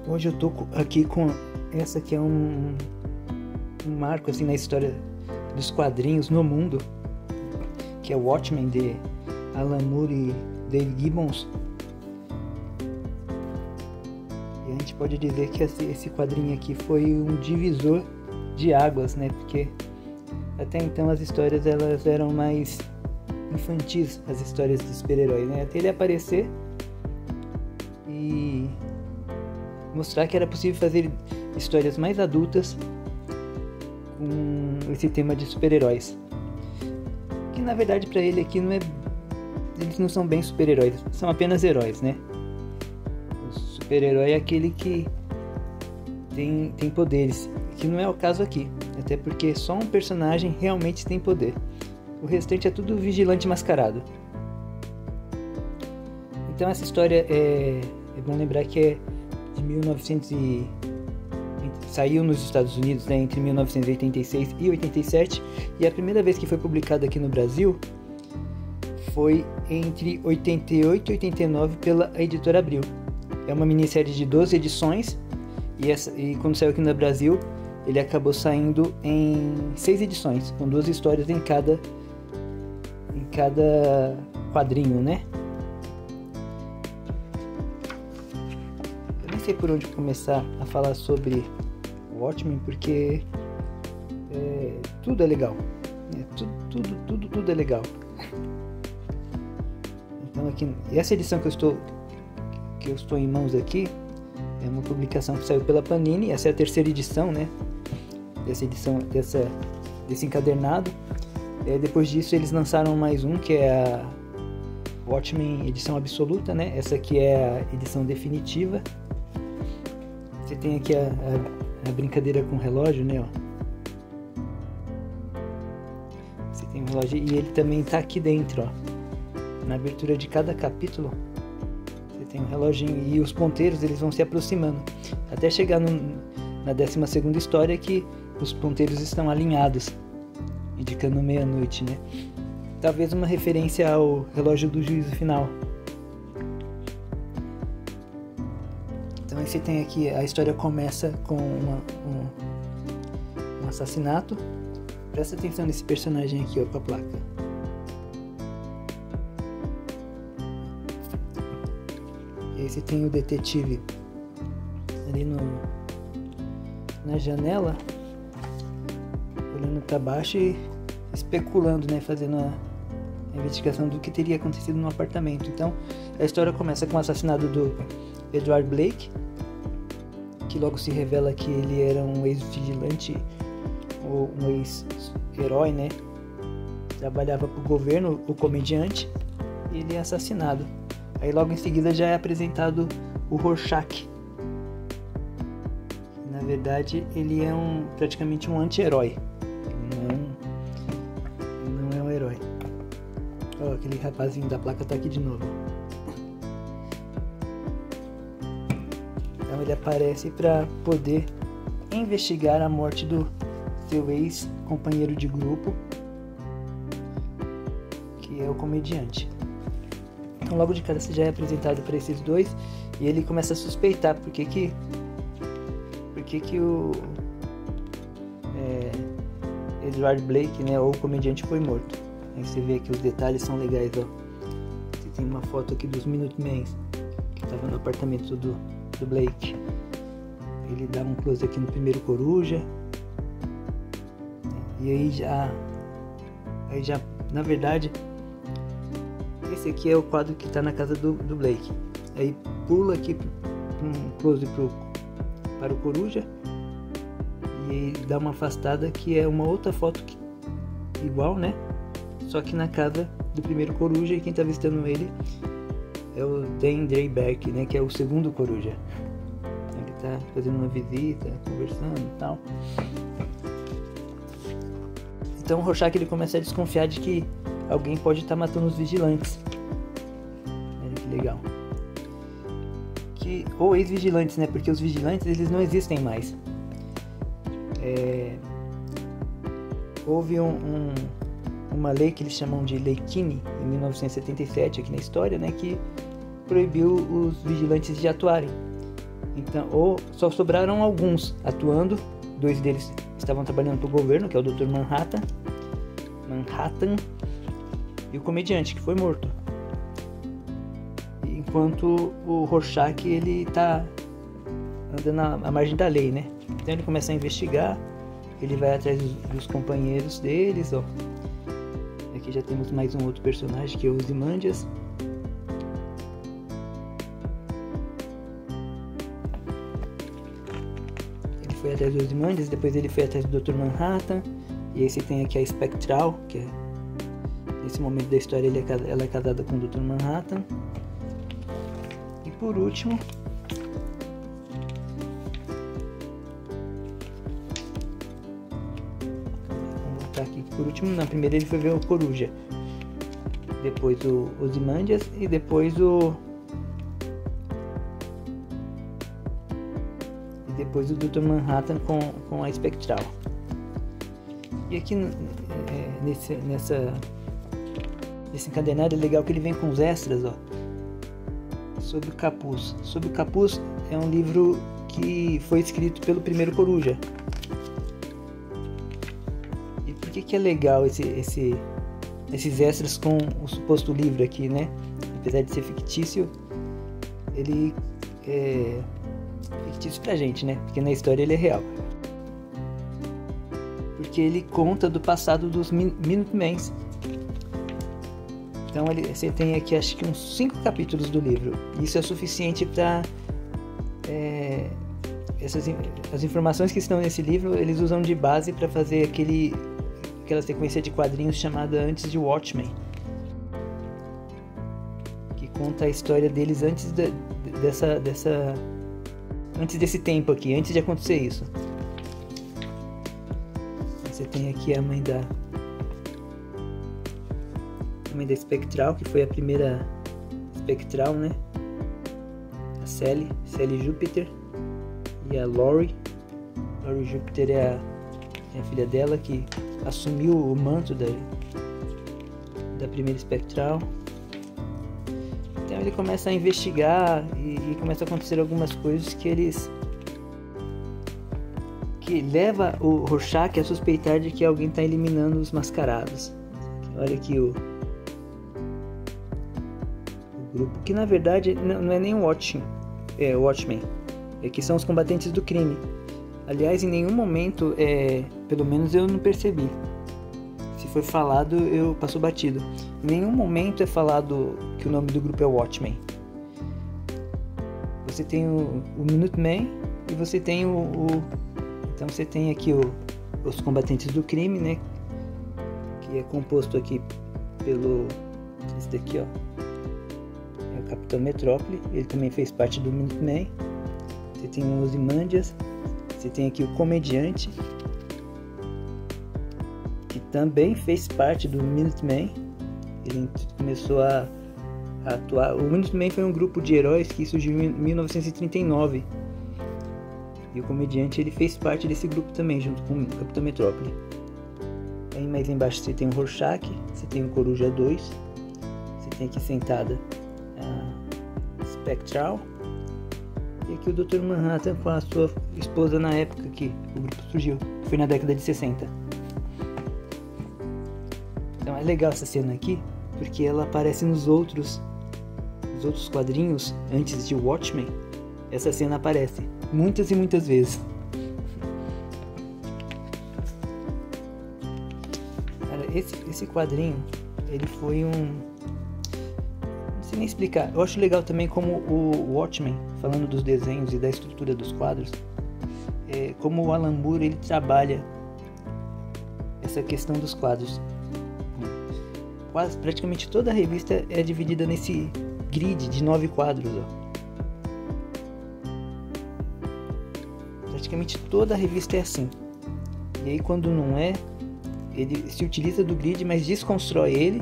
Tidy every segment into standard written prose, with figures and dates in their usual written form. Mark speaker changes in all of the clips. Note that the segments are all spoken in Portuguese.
Speaker 1: Hoje eu tô aqui com essa que é um marco assim na história dos quadrinhos no mundo, que é o Watchmen de Alan Moore e Dave Gibbons. E a gente pode dizer que esse quadrinho aqui foi um divisor de águas, né? Porque até então as histórias elas eram mais infantis, as histórias de super-heróis, né? Até ele aparecer e mostrar que era possível fazer histórias mais adultas com esse tema de super-heróis. Que na verdade para ele aqui eles não são bem super-heróis, são apenas heróis, né? O super-herói é aquele que tem poderes, que não é o caso aqui, até porque só um personagem realmente tem poder. O restante é tudo vigilante mascarado. Então essa história é bom lembrar que é de 1900 saiu nos Estados Unidos, né, entre 1986 e 87, e a primeira vez que foi publicada aqui no Brasil foi entre 88 e 89 pela editora Abril. É uma minissérie de 12 edições e quando saiu aqui no Brasil ele acabou saindo em 6 edições, com 12 histórias em cada quadrinho, né? Eu nem sei por onde começar a falar sobre o Watchmen, porque tudo é legal, né? Tudo é legal. Então aqui, essa edição que eu estou em mãos aqui é uma publicação que saiu pela Panini. Essa é a terceira edição, né? Desse encadernado. Depois disso eles lançaram mais um, que é a Watchmen edição absoluta, né? Essa aqui é a edição definitiva. Você tem aqui a brincadeira com o relógio, né? Ó. Você tem um relógio e ele também está aqui dentro, ó. Na abertura de cada capítulo você tem um reloginho e os ponteiros eles vão se aproximando até chegar na 12ª história, que os ponteiros estão alinhados, indicando meia-noite, né? Talvez uma referência ao relógio do juízo final. Então aí você tem aqui, a história começa com um assassinato. Presta atenção nesse personagem aqui, ó, com a placa. E aí você tem o detetive ali na janela, olhando para baixo e especulando, né, fazendo a investigação do que teria acontecido no apartamento. Então a história começa com o assassinato do Edward Blake, que logo se revela que ele era um ex-vigilante ou um ex-herói, né? Trabalhava para o governo, o comediante, e ele é assassinado. Aí logo em seguida já é apresentado o Rorschach. Na verdade ele é praticamente um anti-herói. Ele não é um herói. Ó, aquele rapazinho da placa tá aqui de novo. Então ele aparece para poder investigar a morte do seu ex-companheiro de grupo, que é o comediante. Então logo de cara você já é apresentado para esses dois e ele começa a suspeitar por que o Edward Blake, né, ou o comediante, foi morto. Aí você vê que os detalhes são legais, ó. Você tem uma foto aqui dos Minutemens que estava no apartamento do Blake. Ele dá um close aqui no primeiro coruja. E aí já, na verdade, esse aqui é o quadro que está na casa do Blake. Aí pula aqui um close para o coruja e aí dá uma afastada, que é uma outra foto igual, né? Só que na casa do primeiro coruja, e quem está visitando ele é o Dan Dreiberg, né? Que é o segundo coruja. Ele está fazendo uma visita, conversando e tal. Então o Rorschach ele começa a desconfiar de que alguém pode estar matando os vigilantes. Olha que legal. Ou ex-vigilantes, né? Porque os vigilantes eles não existem mais. Houve uma lei que eles chamam de Lei Kinney, em 1977, aqui na história, né? Que proibiu os vigilantes de atuarem. Então, ou só sobraram alguns atuando. 2 deles estavam trabalhando para o governo, que é o Dr. Manhattan, e o comediante, que foi morto. Enquanto o Rorschach, ele tá andando à margem da lei, né? Então ele começa a investigar, ele vai atrás dos companheiros deles, ó. Aqui já temos mais um outro personagem, que é o Ozymandias. Ele foi atrás do Ozymandias, depois ele foi atrás do Dr. Manhattan. E aí você tem aqui a Spectral, que é, nesse momento da história ela é casada com o Dr. Manhattan. E por último, primeiro ele foi ver o Coruja, depois o Ozymandias e depois o Dr. Manhattan com a Spectral. E aqui nesse encadernado é legal que ele vem com os extras, ó, sobre o Capuz. Sobre o Capuz é um livro que foi escrito pelo primeiro Coruja. E por que é legal esses extras com o suposto livro aqui, né? Apesar de ser fictício, ele é fictício pra gente, né? Porque na história ele é real. Porque ele conta do passado dos Minutemens. Então você tem aqui acho que uns 5 capítulos do livro. Isso é suficiente para as informações que estão nesse livro, eles usam de base para fazer aquela sequência de quadrinhos chamada Antes de Watchmen, que conta a história deles antes antes desse tempo aqui, antes de acontecer isso. Você tem aqui a mãe da Spectral, que foi a primeira Spectral, né? A Sally Júpiter, e a Laurie Júpiter é a filha dela, que assumiu o manto da primeira Spectral. Então ele começa a investigar e começa a acontecer algumas coisas que leva o Rorschach a suspeitar de que alguém está eliminando os mascarados. Olha aqui o grupo, que na verdade não é nem o Watchmen, que são os combatentes do crime. Aliás, em nenhum momento, pelo menos eu não percebi. Se foi falado, eu passo batido. Em nenhum momento é falado que o nome do grupo é Watchmen. Você tem o Minutemen e você tem então você tem aqui os combatentes do crime, né? Que é composto aqui pelo esse daqui, ó. É o Capitão Metrópole. Ele também fez parte do Minutemen. Você tem o Ozymandias. Você tem aqui o Comediante, que também fez parte do Minutemen. Ele começou a atuar. O Minutemen foi um grupo de heróis que surgiu em 1939. E o Comediante, ele fez parte desse grupo também, junto com o Capitão Metrópole. Aí mais embaixo você tem o Rorschach, você tem o Coruja 2, você tem aqui sentada a Spectral. E aqui o Dr. Manhattan com a sua esposa na época que o grupo surgiu, que foi na década de 60. Então é legal essa cena aqui, porque ela aparece nos outros quadrinhos antes de Watchmen. Essa cena aparece muitas e muitas vezes. Cara, esse quadrinho, ele foi não sei nem explicar. Eu acho legal também como o Watchmen, falando dos desenhos e da estrutura dos quadros, como o Alan Moore ele trabalha essa questão dos quadros. Praticamente toda a revista é dividida nesse grid de 9 quadros, ó. Praticamente toda a revista é assim. E aí quando não é, ele se utiliza do grid, mas desconstrói ele,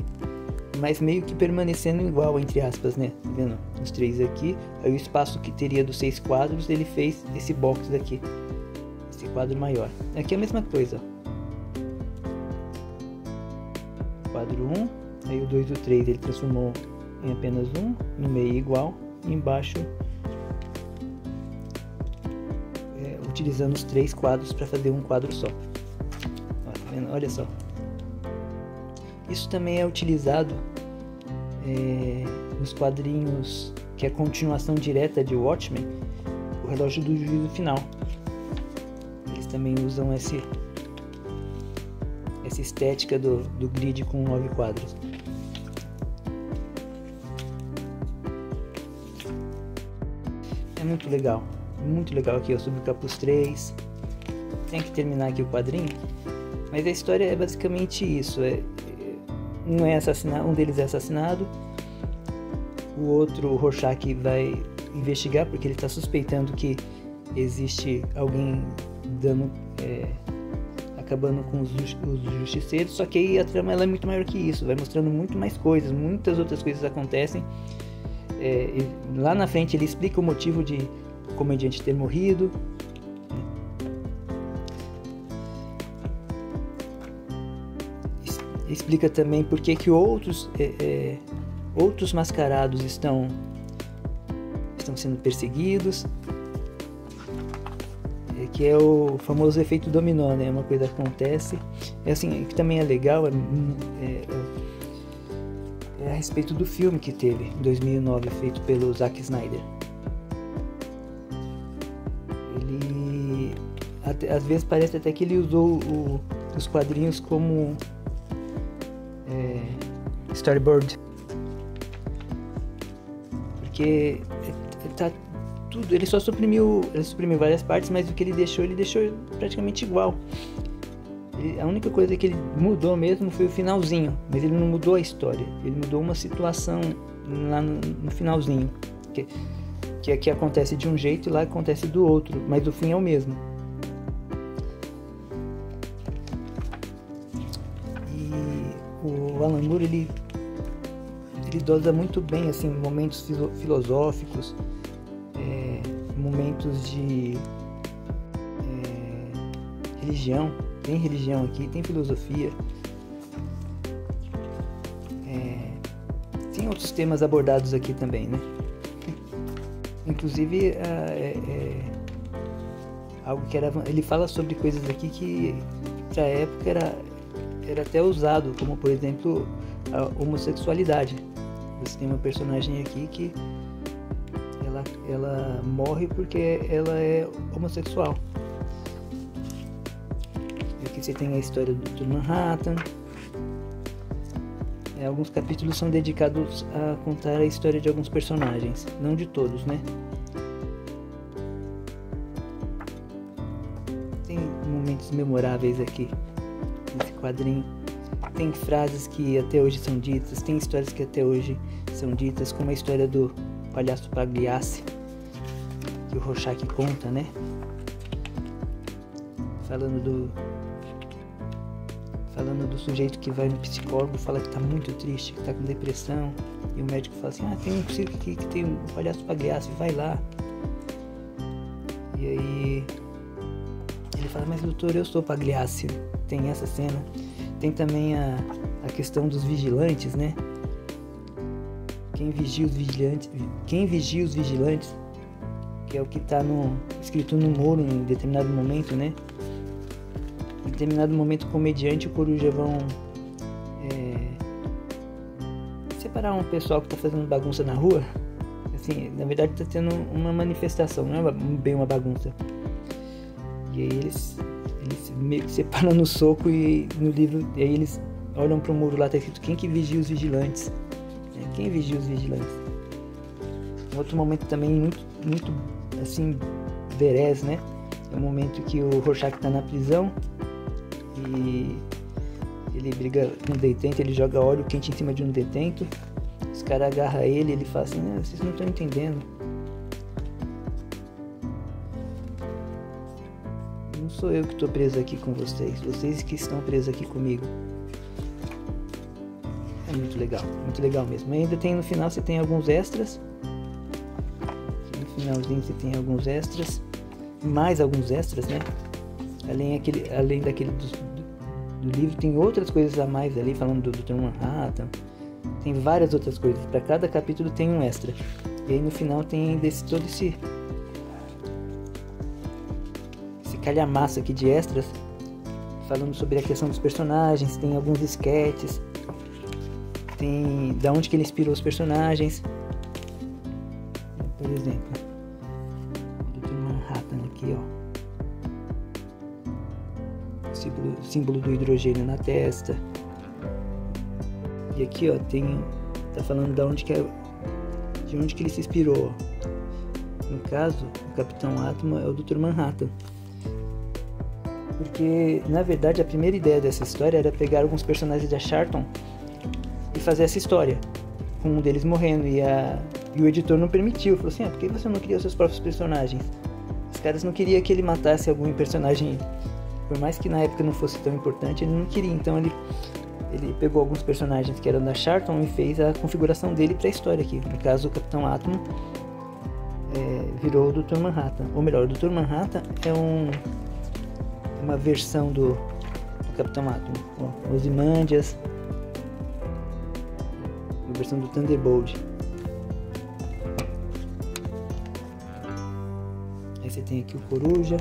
Speaker 1: mas meio que permanecendo igual, entre aspas, né? Tá vendo? Os 3 aqui, aí o espaço que teria dos 6 quadros, ele fez esse box daqui, esse quadro maior. Aqui é a mesma coisa, ó. Quadro 1, aí o 2 e o 3 ele transformou em apenas um, no meio igual, e embaixo utilizando os 3 quadros para fazer um quadro só. Ó, tá vendo? Olha só. Isso também é utilizado nos quadrinhos que é a continuação direta de Watchmen, o Relógio do Juízo Final. Eles também usam essa estética do grid com 9 quadros. É muito legal aqui. Eu subi o capuz 3. Tem que terminar aqui o quadrinho, mas a história é basicamente isso. Um deles é assassinado, o outro, o Rorschach, vai investigar porque ele está suspeitando que existe alguém acabando com os justiceiros. Só que aí a trama ela é muito maior que isso, vai mostrando muito mais coisas, muitas outras coisas acontecem. Lá na frente ele explica o motivo de o comediante ter morrido. Explica também por que outros mascarados estão sendo perseguidos, que é o famoso efeito dominó, né? Uma coisa acontece, assim, que também é legal, é a respeito do filme que teve em 2009, feito pelo Zack Snyder. Ele às vezes parece até que ele usou os quadrinhos como storyboard, porque tá tudo, ele suprimiu várias partes, mas o que ele deixou praticamente igual. A única coisa que ele mudou mesmo foi o finalzinho, mas ele não mudou a história, ele mudou uma situação lá no finalzinho, que aqui acontece de um jeito e lá acontece do outro, mas o fim é o mesmo. O Alan Moore ele dosa muito bem assim momentos filosóficos, momentos de religião. Tem religião aqui, tem filosofia, tem outros temas abordados aqui também, né? Inclusive algo que ele fala sobre coisas aqui que pra época era até usado, como por exemplo a homossexualidade. Você tem uma personagem aqui que ela morre porque ela é homossexual. E aqui você tem a história do Manhattan. Alguns capítulos são dedicados a contar a história de alguns personagens, não de todos, né? Tem momentos memoráveis aqui nesse quadrinho. Tem frases que até hoje são ditas, tem histórias que até hoje são ditas, como a história do palhaço Pagliacci, que o Rorschach conta, né? Falando do sujeito que vai no psicólogo, fala que tá muito triste, que tá com depressão, e o médico fala assim: tem um circo aqui que tem um palhaço Pagliacci, vai lá. E aí ele fala: mas doutor, eu sou Pagliacci. Tem essa cena. Tem também a questão dos vigilantes, né? Quem vigia os vigilantes, que é o que está escrito no muro em determinado momento, né? Em determinado momento o comediante e o coruja vão separar um pessoal que está fazendo bagunça na rua. Assim, na verdade está tendo uma manifestação, não é bem uma bagunça. E aí eles meio que separam no soco, e no livro, e aí eles olham pro muro lá, tá escrito: quem que vigia os vigilantes? Quem vigia os vigilantes? Um outro momento também muito assim, veraz, né? É o momento que o Rorschach tá na prisão e ele briga com um detento, ele joga óleo quente em cima de um detento, os caras agarram ele fala assim: vocês não estão entendendo. Não sou eu que estou preso aqui com vocês que estão presos aqui comigo. É muito legal mesmo. Ainda tem no final, você tem alguns extras. Aqui no finalzinho você tem alguns extras, mais alguns extras, né? Além daquele do livro, tem outras coisas a mais ali, falando do Dr. Manhattan. Tem várias outras coisas. Para cada capítulo tem um extra. E aí no final tem todo calhamaço aqui de extras, falando sobre a questão dos personagens. Tem alguns esquetes, tem da onde que ele inspirou os personagens. Por exemplo, o Dr. Manhattan aqui, ó. Símbolo do hidrogênio na testa. E aqui, ó, tá falando de onde que ele se inspirou. No caso, o Capitão Átomo é o Dr. Manhattan. Porque, na verdade, a primeira ideia dessa história era pegar alguns personagens da Charlton e fazer essa história, com um deles morrendo. E o editor não permitiu. Falou assim, por que você não cria os seus próprios personagens? Os caras não queriam que ele matasse algum personagem, por mais que na época não fosse tão importante, ele não queria. Então ele pegou alguns personagens que eram da Charlton e fez a configuração dele para a história aqui. No caso, o Capitão Átomo virou o Dr. Manhattan. Ou melhor, o Dr. Manhattan é uma versão do Capitão Átomo. Ó, Ozymandias, uma versão do Thunderbolt. Aí você tem aqui o Coruja.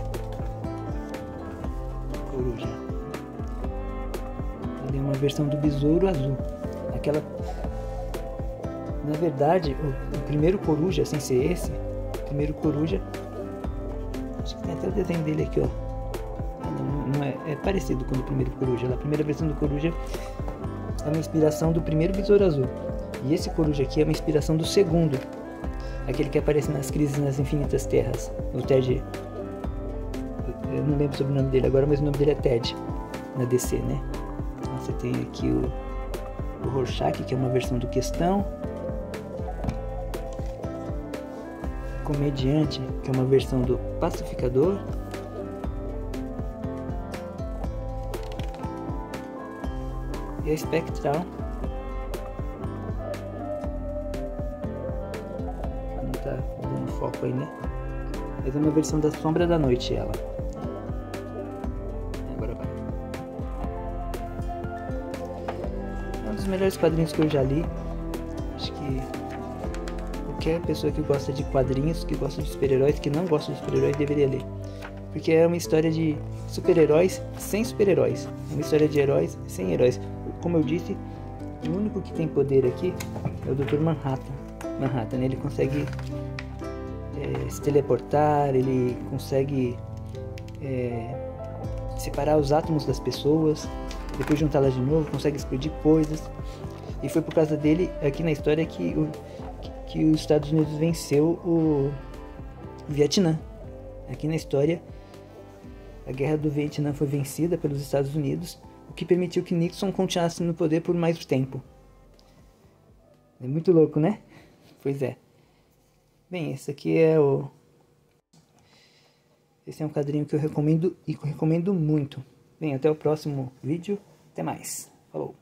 Speaker 1: Ele é uma versão do Besouro Azul. Na verdade, o primeiro Coruja, sem ser esse, o primeiro Coruja, acho que tem até o desenho dele aqui, ó. Não é parecido com o primeiro Coruja. A primeira versão do Coruja é uma inspiração do primeiro Besouro Azul. E esse Coruja aqui é uma inspiração do segundo, aquele que aparece nas Crises nas Infinitas Terras, o Ted. Eu não lembro sobre o nome dele agora, mas o nome dele é Ted, na DC, né? Então, você tem aqui o Rorschach, que é uma versão do Questão. Comediante, que é uma versão do Pacificador. E a Espectral. Não tá dando foco aí, né? Mas é uma versão da Sombra da Noite, ela. Agora vai. É um dos melhores quadrinhos que eu já li. Acho que qualquer pessoa que gosta de quadrinhos, que gosta de super-heróis, que não gosta de super-heróis, deveria ler. Porque é uma história de super-heróis sem super-heróis. É uma história de heróis sem heróis. Como eu disse, o único que tem poder aqui é o Dr. Manhattan. Ele consegue se teleportar, ele consegue separar os átomos das pessoas, depois juntá-las de novo, consegue explodir coisas. E foi por causa dele, aqui na história, que os Estados Unidos venceu o Vietnã. Aqui na história, a guerra do Vietnã foi vencida pelos Estados Unidos, o que permitiu que Nixon continuasse no poder por mais tempo. É muito louco, né? Pois é. Bem, esse é um quadrinho que eu recomendo e recomendo muito. Bem, até o próximo vídeo. Até mais. Falou.